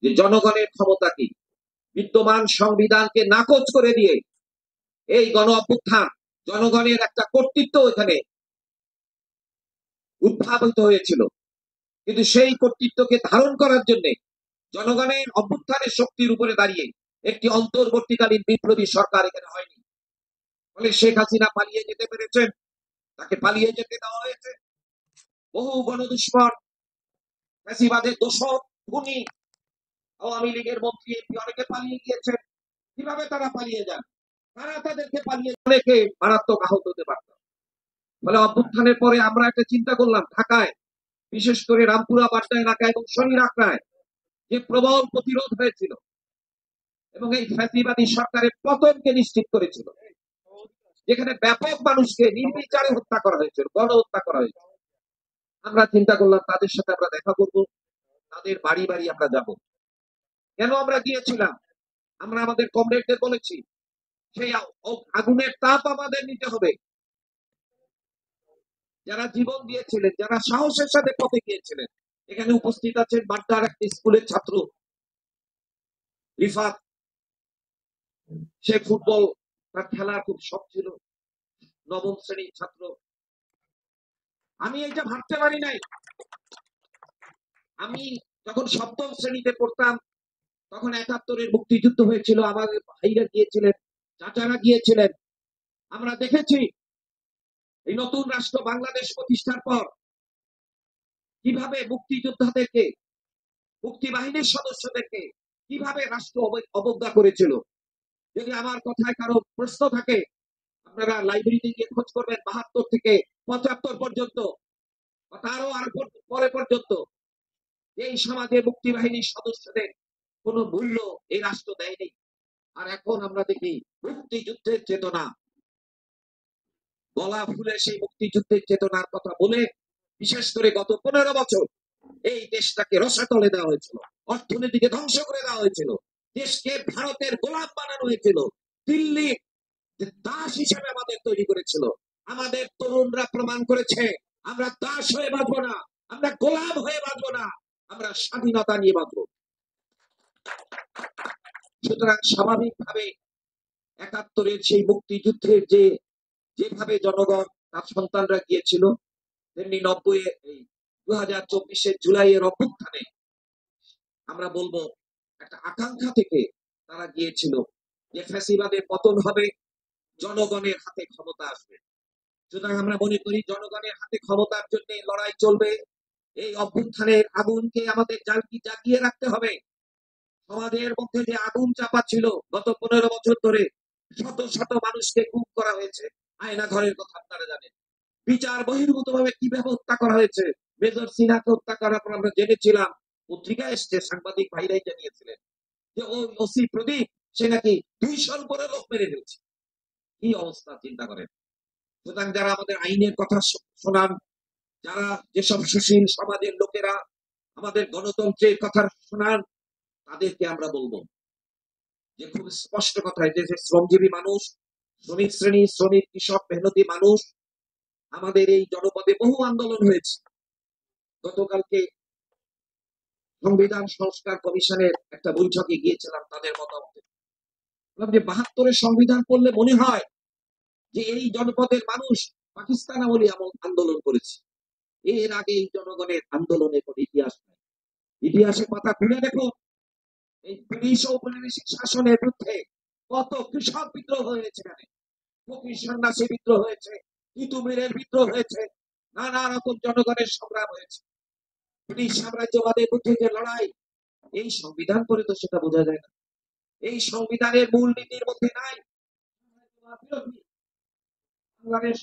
যে জনগণের ক্ষমতা কি, বিদ্যমান সংবিধানকে নাকচ করে দিয়ে এই গণ অভ্যুত্থান জনগণের একটা কর্তৃত্ব এখানে উদ্ভাবিত হয়েছিল, কিন্তু সেই কর্তৃত্বকে ধারণ করার জন্য জনগণের অভ্যুত্থানের শক্তির উপরে দাঁড়িয়ে একটি অন্তর্বর্তীকালীন বিপ্লবী সরকার এখানে হয়নি। ফলে শেখ হাসিনা পালিয়ে যেতে পেরেছেন, তাকে পালিয়ে যেতে দেওয়া হয়েছে। বহু গণদুষ্কর, ফ্যাসিবাদের দোষক, খুনি, আওয়ামী লীগের মন্ত্রী এমপি অনেকে পালিয়ে গিয়েছেন। কিভাবে তারা পালিয়ে যান? তারা তাদেরকে পালিয়ে অনেকে মারাত্মক আহত হতে পারত। ফলে অভ্যুত্থানের পরে আমরা একটা চিন্তা করলাম, ঢাকায় বিশেষ করে রামপুরা বাড্ডা এলাকা এবং শরীর আখড়ায় যে প্রবল প্রতিরোধ হয়েছিল এবং এই ফ্যাসিবাদী সরকারের পতনকে নিশ্চিত করেছিল, যেখানে ব্যাপক মানুষকে নির্বিচারে হত্যা করা হয়েছিল, গণহত্যা করা হয়েছিল। আমরা চিন্তা করলাম তাদের সাথে আমরা দেখা করব, তাদের বাড়ি বাড়ি আমরা যাব। কেন আমরা গিয়েছিলাম? আমরা আমাদের কমরেডদের বলেছি সেই আগুনের তাপ আমাদের নিতে হবে। যারা জীবন দিয়েছিলেন, যারা সাহসের সাথে পথে গিয়েছিলেন, এখানে উপস্থিত আছেন বাড্ডার একটা স্কুলের ছাত্র রিফাত। সে ফুটবল, তার খেলার খুব শখ ছিল, নবম শ্রেণীর ছাত্র। আমি এটা ভাবতে পারি নাই। আমি যখন সপ্তম শ্রেণীতে পড়তাম তখন ৭১-এর মুক্তিযুদ্ধ হয়েছিল, আমাদের ভাইরা গিয়েছিলেন, চাচারা গিয়েছিলেন। আমরা দেখেছি এই নতুন রাষ্ট্র বাংলাদেশ প্রতিষ্ঠার পর কিভাবে মুক্তিযোদ্ধাদেরকে, মুক্তি বাহিনীর সদস্যদেরকে কিভাবে রাষ্ট্র অবজ্ঞা করেছিল। যদি আমার কথায় কারো প্রশ্ন থাকে, আপনারা লাইব্রেরিতে গিয়ে খোঁজ করবেন, ৭২ থেকে ৭৫ পর্যন্ত, তারও আর পরে পর্যন্ত এই সমাজে মুক্তি বাহিনীর সদস্যদের কোন মূল্য এই রাষ্ট্র দেয়নি। আর এখন আমরা দেখি মুক্তিযুদ্ধের চেতনা, গলা ফুলে সেই মুক্তিযুদ্ধের চেতনার কথা বলে বিশেষ করে গত ১৫ বছর এই দেশটাকে রসাতলে দেওয়া হয়েছিল, অর্থনীতিকে ধ্বংস করে দেওয়া হয়েছিল, দেশকে ভারতের গোলাম বানানো হয়েছিল, দিল্লি দাস হিসেবে আমাদের তৈরি করেছিল। আমাদের তরুণরা প্রমাণ করেছে আমরা দাস হয়ে বাঁচবো না, আমরা গোলাম হয়ে বাঁচবো না, আমরা স্বাধীনতা নিয়ে বাঁচবো। সুতরাং স্বাভাবিকভাবে ৭১-এর সেই মুক্তিযুদ্ধের যেভাবে জনগণ তার সন্তানরা গিয়েছিল, তেমনি ২০২৪-এর জুলাইয়ের অভ্যুত্থানে আমরা বলবো একটা আকাঙ্ক্ষা থেকে তারা গিয়েছিল যে ফ্যাসিবাদের পতন হবে, জনগণের হাতে ক্ষমতা আসবে। সুতরাং আমরা মনে করি জনগণের হাতে ক্ষমতার জন্য লড়াই চলবে। এই অভ্যুত্থানের আগুনকে আমাদের জাগিয়ে রাখতে হবে। সমাজের মধ্যে যে আগুন চাপা ছিল গত ১৫ বছর ধরে, শত শত মানুষকে গুম করা হয়েছে, আয়না ঘরের কথা আপনারা জানেন। বিচার বহির্ভূত ভাবে কিভাবে হত্যা করা হয়েছে, মেজর সিনহাকে হত্যা করার পর আমরা জেনেছিলাম, পত্রিকা এসছে, সাংবাদিক ভাইরাই জানিয়েছিলেন যে ওই ওসি প্রদীপ সে নাকি ২০০ উপরে লোক মেরে ফেলছে। কি অবস্থা চিন্তা করেন। সুতরাং যারা আমাদের আইনের কথা শোনান, যারা যেসব সুশীল সমাজের লোকেরা আমাদের গণতন্ত্রের কথা শোনান, তাদেরকে আমরা বলবো যে খুব স্পষ্ট কথায় যে শ্রমজীবী মানুষ, শ্রমিক শ্রেণী, শ্রমিক, কৃষক, মেহনতি মানুষ, আমাদের এই জনপদে বহু আন্দোলন হয়েছে। গতকালকে সংবিধান সংস্কার কমিশনের একটা বৈঠকে গিয়েছিলাম, তাদের মতামত যে ৭২-এর সংবিধান পড়লে মনে হয় যে এই জনপদের মানুষ পাকিস্তান আমলে আন্দোলন করেছে। এর আগে এই জনগণের আন্দোলনের কোন ইতিহাস নাই। ইতিহাসের পাতা খুলে দেখুন, এই পুলিশ ও ঔপনিবেশিক শাসনের বিরুদ্ধে কত কৃষক বিদ্রোহ হয়েছে, এখানে ফকির সন্ন্যাসী বিদ্রোহ হয়েছে, তিতুমিরের বিদ্রোহ হয়েছে, নানা রকম জনগণের সংগ্রাম হয়েছে। ব্রিটিশ সাম্রাজ্যবাদের বিরুদ্ধে যে লড়াই, এই সংবিধান পড়ে তো সেটা বোঝা যায় না। এই সংবিধানের মূল নীতির মধ্যে নাই বাংলাদেশ